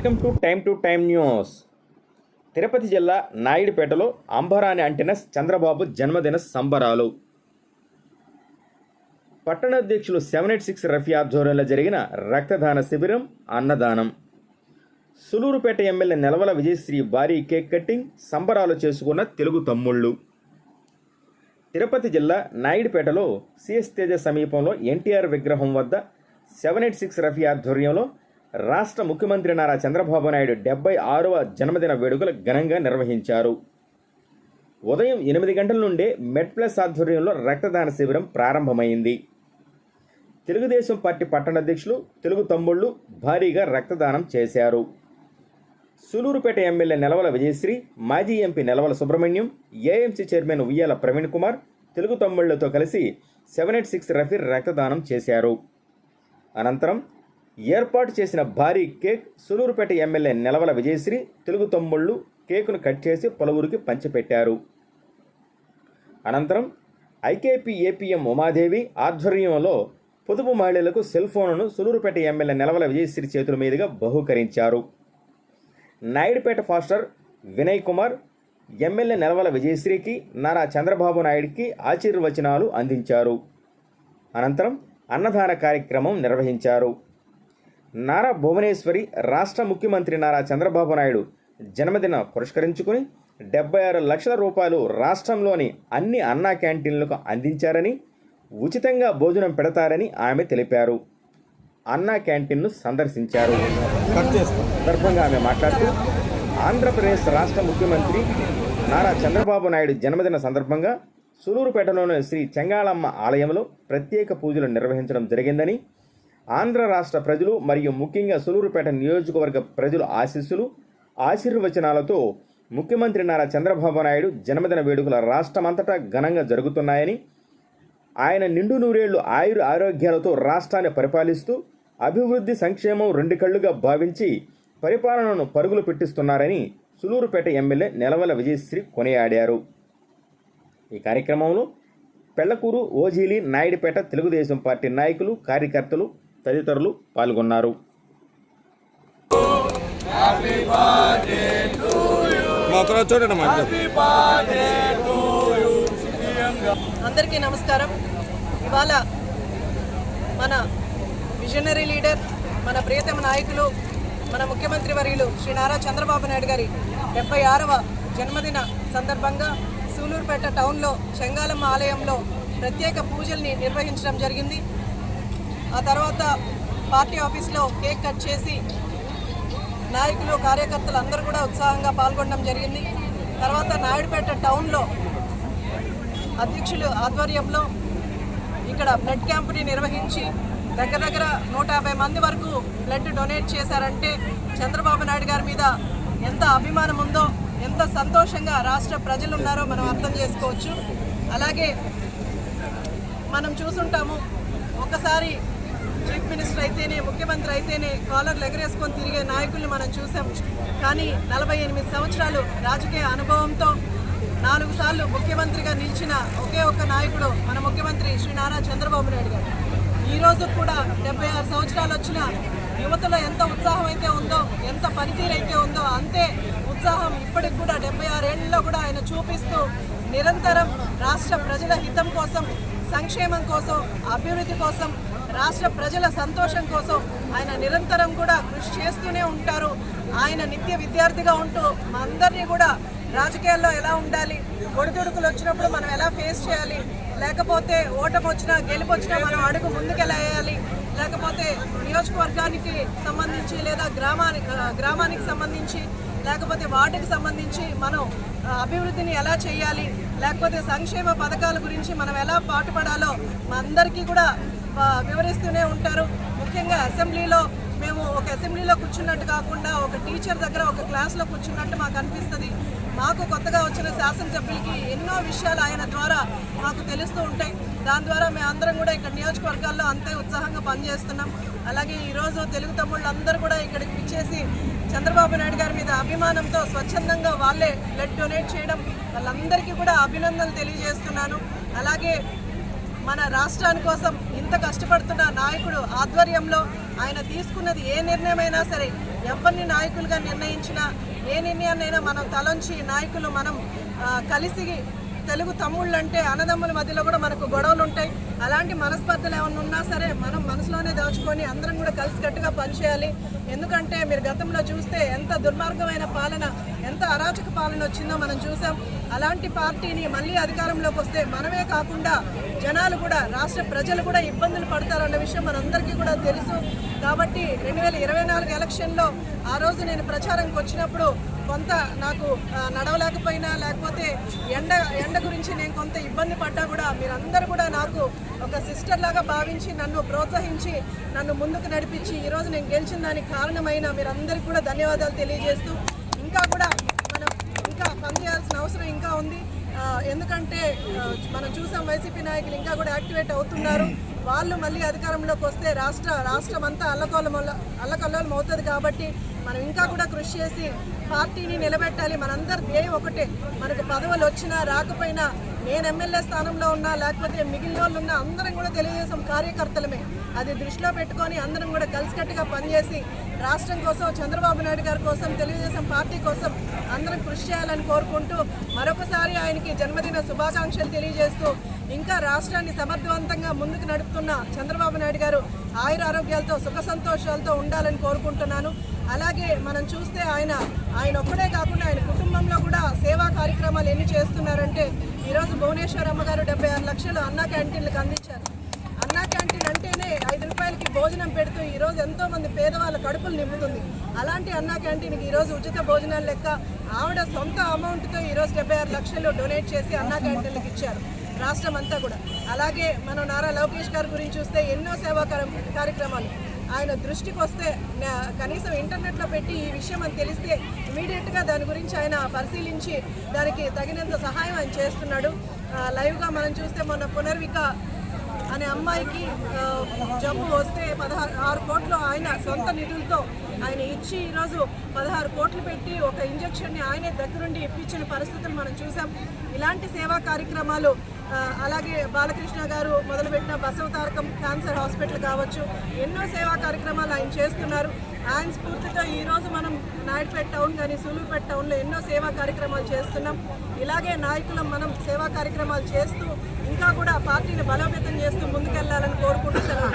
Welcome to time news. Tirupati జిల్లా నాయుడుపేటలో అంబరాన్ని అంటిన చంద్రబాబు జన్మదిన సంబరాలు. పట్టణాధ్యక్షులు 786 రఫీ ఆధ్వర్యంలో జరిగిన రక్తదాన శిబిరం, అన్నదానం. సులూరుపేట ఎమ్మెల్యే నెలవల విజయశ్రీ భారీ కేక్ కట్టింగ్, సంబరాలు చేసుకున్న తెలుగు తమ్ముళ్ళు. తిరుపతి జిల్లా నాయుడుపేటలో సిఎస్ తేజ సమీపంలో ఎన్టీఆర్ విగ్రహం వద్ద 786 రఫీ ఆధ్వర్యంలో రాష్ట్ర ముఖ్యమంత్రి నారా చంద్రబాబు నాయుడు 76వ జన్మదిన వేడుకలు ఘనంగా నిర్వహించారు. ఉదయం 8 గంటల నుండే మెడ్ప్లస్ ఆధ్వర్యంలో రక్తదాన శిబిరం ప్రారంభమైంది. తెలుగుదేశం పార్టీ పట్టణాధ్యక్షులు తెలుగు తమ్ముళ్ళు భారీగా రక్తదానం చేశారు. సులూరుపేట ఎమ్మెల్యే నెలవల విజయశ్రీ, మాజీ MP Nelavala Subrahmanyam, AMC chairman ఉయ్యాల ప్రవీణ్ కుమార్ తెలుగు తమ్ముళ్లతో కలిసి 786 రఫీ రక్తదానం చేశారు. అనంతరం ఏర్పాటు చేసిన భారీ కేక్ సులూరుపేట ఎమ్మెల్యే నెలవల విజయశ్రీ, తెలుగు తమ్ముళ్ళు కేకును కట్ చేసి పలువురికి పంచిపెట్టారు. అనంతరం ఐకేపీ ఏపీఎం ఉమాదేవి ఆధ్వర్యంలో పొదుపు మహిళలకు సెల్ ఫోన్ను సులూరుపేట ఎమ్మెల్యే నెలవల విజయశ్రీ చేతుల మీదుగా బహూకరించారు. నాయుడుపేట ఫాస్టర్ వినయ్ కుమార్ ఎమ్మెల్యే నెలవల విజయశ్రీకి, నారా చంద్రబాబు నాయుడికి ఆశీర్వచనాలు అందించారు. అనంతరం అన్నదాన కార్యక్రమం నిర్వహించారు. నారా భువనేశ్వరి రాష్ట్ర ముఖ్యమంత్రి నారా చంద్రబాబు నాయుడు జన్మదిన పురస్కరించుకుని 76 లక్షల రూపాయలు రాష్ట్రంలోని అన్ని అన్నా క్యాంటీన్లకు అందించారని, ఉచితంగా భోజనం పెడతారని ఆమె తెలిపారు. అన్నా క్యాంటీన్ను సందర్శించారు. సందర్భంగా ఆమె మాట్లాడుతూ, ఆంధ్రప్రదేశ్ రాష్ట్ర ముఖ్యమంత్రి నారా చంద్రబాబు నాయుడు జన్మదిన సందర్భంగా సులూరుపేటలోని శ్రీ చెంగాళమ్మ ఆలయంలో ప్రత్యేక పూజలు నిర్వహించడం జరిగిందని, ఆంధ్ర రాష్ట్ర ప్రజలు మరియు ముఖ్యంగా సులూరుపేట నియోజకవర్గ ప్రజల ఆశీర్వచనాలతో ముఖ్యమంత్రి నారా చంద్రబాబు నాయుడు జన్మదిన వేడుకల రాష్ట్రమంతటా ఘనంగా జరుగుతున్నాయని, ఆయన నిండు నూరేళ్లు ఆరోగ్యాలతో రాష్ట్రాన్ని పరిపాలిస్తూ అభివృద్ధి సంక్షేమం 2 కళ్లుగా భావించి పరిపాలనను పరుగులు పెట్టిస్తున్నారని సులూరుపేట ఎమ్మెల్యే నెలవల విజయశ్రీ కొనియాడారు. ఈ కార్యక్రమంలో పెళ్లకూరు, ఓజీలి, నాయుడుపేట తెలుగుదేశం పార్టీ నాయకులు, కార్యకర్తలు తదితరులు పాల్గొన్నారు. అందరికీ నమస్కారం. ఇవాళ మన విజనరీ లీడర్, మన ప్రియతమ నాయకులు, మన ముఖ్యమంత్రి వర్యులు శ్రీ నారా చంద్రబాబు నాయుడు గారి 76వ జన్మదిన సందర్భంగా సూలూరుపేట టౌన్లో చెంగాళమ్మ ఆలయంలో ప్రత్యేక పూజల్ని నిర్వహించడం జరిగింది. ఆ తర్వాత పార్టీ ఆఫీస్లో కేక్ కట్ చేసి నాయకులు, కార్యకర్తలు అందరూ కూడా ఉత్సాహంగా పాల్గొనడం జరిగింది. తర్వాత నాయుడుపేట టౌన్లో అధ్యక్షులు ఆధ్వర్యంలో ఇక్కడ బ్లడ్ క్యాంప్ని నిర్వహించి దగ్గర 150 మంది వరకు బ్లడ్ డొనేట్ చేశారంటే చంద్రబాబు నాయుడు గారి మీద ఎంత అభిమానం ఉందో, ఎంత సంతోషంగా రాష్ట్ర ప్రజలు ఉన్నారో మనం అర్థం చేసుకోవచ్చు. అలాగే మనం చూసుంటాము, ఒకసారి చీఫ్ మినిస్టర్ అయితేనే, ముఖ్యమంత్రి అయితేనే కాలర్లు ఎగరేసుకొని తిరిగే నాయకుల్ని మనం చూసాం. కానీ 48 సంవత్సరాలు రాజకీయ అనుభవంతో 4 సార్లు ముఖ్యమంత్రిగా నిలిచిన ఒకే ఒక్క నాయకుడు మన ముఖ్యమంత్రి శ్రీ నారా చంద్రబాబు నాయుడు గారు. ఈరోజు కూడా 76 సంవత్సరాలు వచ్చిన యువతలో ఎంత ఉత్సాహం అయితే ఉందో, ఎంత పనితీరు అయితే ఉందో, అంతే ఉత్సాహం ఇప్పటికి కూడా 76 ఏళ్లలో కూడా ఆయన చూపిస్తూ నిరంతరం రాష్ట్ర ప్రజల హితం కోసం, సంక్షేమం కోసం, అభివృద్ధి కోసం, రాష్ట్ర ప్రజల సంతోషం కోసం ఆయన నిరంతరం కూడా కృషి చేస్తూనే ఉంటారు. ఆయన నిత్య విద్యార్థిగా ఉంటూ అందరినీ కూడా రాజకీయాల్లో ఎలా ఉండాలి, ఒడిదుడుకులు వచ్చినప్పుడు మనం ఎలా ఫేస్ చేయాలి, లేకపోతే ఓటమి వచ్చినా గెలుపు వచ్చినా మనం అడుగు ముందుకెలా వేయాలి, లేకపోతే నియోజకవర్గానికి సంబంధించి లేదా గ్రామానికి సంబంధించి లేకపోతే వార్డుకి సంబంధించి మనం అభివృద్ధిని ఎలా చేయాలి, లేకపోతే సంక్షేమ పథకాల గురించి మనం ఎలా పాటుపడాలో అందరికీ కూడా వివరిస్తూనే ఉంటారు. ముఖ్యంగా అసెంబ్లీలో మేము ఒక అసెంబ్లీలో కూర్చున్నట్టు కాకుండా ఒక టీచర్ దగ్గర ఒక క్లాస్లో కూర్చున్నట్టు మాకు అనిపిస్తుంది. మాకు కొత్తగా వచ్చిన శాసనసభ్యులకి ఎన్నో విషయాలు ఆయన ద్వారా మాకు తెలుస్తూ ఉంటాయి. దాని ద్వారా మేము అందరం కూడా ఇక్కడ నియోజకవర్గాల్లో అంతే ఉత్సాహంగా పనిచేస్తున్నాం. అలాగే ఈరోజు తెలుగు తమ్ముళ్ళు అందరూ కూడా ఇక్కడికి పిచ్చేసి చంద్రబాబు నాయుడు గారి మీద అభిమానంతో స్వచ్ఛందంగా వాళ్ళే బ్లడ్ డొనేట్ చేయడం, వాళ్ళందరికీ కూడా అభినందనలు తెలియజేస్తున్నాను. అలాగే మన రాష్ట్రాని కోసం ఇంత కష్టపడుతున్న నాయకుడు ఆధ్వర్యంలో ఆయన తీసుకున్నది ఏ నిర్ణయమైనా సరే, ఎవరిని నాయకులుగా నిర్ణయించినా, ఏ నిర్ణయాన్నైనా మనం తలంచి నాయకులు మనం కలిసి తెలుగు తమ్ముళ్ళు అంటే అన్నదమ్ముల మధ్యలో కూడా మనకు గొడవలు ఉంటాయి. అలాంటి మనస్పర్ధలు ఏమైనా ఉన్నా సరే మనం మనసులోనే దాచుకొని అందరం కూడా కలిసికట్టుగా పనిచేయాలి. ఎందుకంటే మీరు గతంలో చూస్తే ఎంత దుర్మార్గమైన పాలన, ఎంత అరాచక పాలన వచ్చిందో మనం చూసాం. అలాంటి పార్టీని మళ్ళీ అధికారంలోకి వస్తే మనమే కాకుండా జనాలు కూడా, రాష్ట్ర ప్రజలు కూడా ఇబ్బందులు పడతారన్న విషయం మనందరికీ కూడా తెలుసు. కాబట్టి 2024 ఎలక్షన్లో ఆ రోజు నేను ప్రచారంకి వచ్చినప్పుడు కొంత నాకు నడవలేకపోయినా, లేకపోతే ఎండ గురించి నేను కొంత ఇబ్బంది పడ్డా కూడా మీరందరూ కూడా నాకు ఒక సిస్టర్ లాగా భావించి నన్ను ప్రోత్సహించి నన్ను ముందుకు నడిపించి ఈరోజు నేను గెలిచిన దానికి కారణమైన మీరందరికీ కూడా ధన్యవాదాలు తెలియజేస్తూ, ఇంకా కూడా మనం ఇంకా పనిచేయాల్సిన అవసరం ఇంకా ఉంది. ఎందుకంటే మనం చూసాం వైసీపీ నాయకులు ఇంకా కూడా యాక్టివేట్ అవుతున్నారు. వాళ్ళు మళ్ళీ అధికారంలోకి వస్తే రాష్ట్రం అంతా అల్లకల్లోలం అవుతుంది. కాబట్టి మనం ఇంకా కూడా కృషి చేసి పార్టీని నిలబెట్టాలి. మనందరి ధ్యేయం ఒకటే, మనకు పదవులు వచ్చినా రాకపోయినా, నేను ఎమ్మెల్యే స్థానంలో ఉన్నా లేకపోతే మిగిలిన వాళ్ళు ఉన్నా అందరం కూడా తెలుగుదేశం కార్యకర్తలమే. అది దృష్టిలో పెట్టుకొని అందరం కూడా కలిసికట్టుగా పనిచేసి రాష్ట్రం కోసం, చంద్రబాబు నాయుడు గారి కోసం, తెలుగుదేశం పార్టీ కోసం అందరం కృషి చేయాలని కోరుకుంటూ మరొకసారి ఆయనకి జన్మదిన శుభాకాంక్షలు తెలియజేస్తూ, ఇంకా రాష్ట్రాన్ని సమర్థవంతంగా ముందుకు నడుపుతున్న చంద్రబాబు నాయుడు గారు ఆయుర ఆరోగ్యాలతో, సుఖ సంతోషాలతో ఉండాలని కోరుకుంటున్నాను. అలాగే మనం చూస్తే ఆయన ఒక్కడే కాకుండా ఆయన కుటుంబంలో కూడా సేవా కార్యక్రమాలు ఎన్ని చేస్తున్నారంటే, ఈరోజు భువనేశ్వర్ అమ్మగారు 76 లక్షలు అన్నా క్యాంటీన్లకు అందించారు. అన్నా క్యాంటీన్ అంటేనే 5 రూపాయలకి భోజనం పెడుతూ ఈరోజు ఎంతోమంది పేదవాళ్ళ కడుపులు నింపుతుంది. అలాంటి అన్నా క్యాంటీన్కి ఈరోజు ఉచిత భోజనాలు లెక్క ఆవిడ సొంత అమౌంట్తో ఈరోజు 76 లక్షలు డొనేట్ చేసి అన్నా క్యాంటీన్లకు ఇచ్చారు రాష్ట్రం అంతా కూడా. అలాగే మనం నారా లోకేష్ గారి గురించి చూస్తే ఎన్నో సేవా కార్యక్రమాలు ఆయన దృష్టికి వస్తే, కనీసం ఇంటర్నెట్లో పెట్టి ఈ విషయం అని తెలిస్తే ఇమీడియట్గా దాని గురించి ఆయన పరిశీలించి దానికి తగినంత సహాయం ఆయన చేస్తున్నాడు. లైవ్గా మనం చూస్తే మొన్న పునర్విక అనే అమ్మాయికి జబ్బు వస్తే 16 కోట్లు ఆయన సొంత నిధులతో ఆయన ఇచ్చి ఈరోజు 16 కోట్లు పెట్టి ఒక ఇంజెక్షన్ని ఆయనే దగ్గరుండి ఇప్పించిన పరిస్థితులు మనం చూసాం. ఇలాంటి సేవా కార్యక్రమాలు, అలాగే బాలకృష్ణ గారు మొదలుపెట్టిన బసవతారకం క్యాన్సర్ హాస్పిటల్ కావచ్చు, ఎన్నో సేవా కార్యక్రమాలు ఆయన చేస్తున్నారు. ఆయన స్ఫూర్తితో ఈరోజు మనం నాయుడుపేట టౌన్ కానీ సూలూరుపేట టౌన్లో ఎన్నో సేవా కార్యక్రమాలు చేస్తున్నాం. ఇలాగే నాయకులం మనం సేవా కార్యక్రమాలు చేస్తూ ఇంకా కూడా పార్టీని బలోపేతం చేస్తూ ముందుకెళ్లాలని కోరుకుంటూ సెలవు.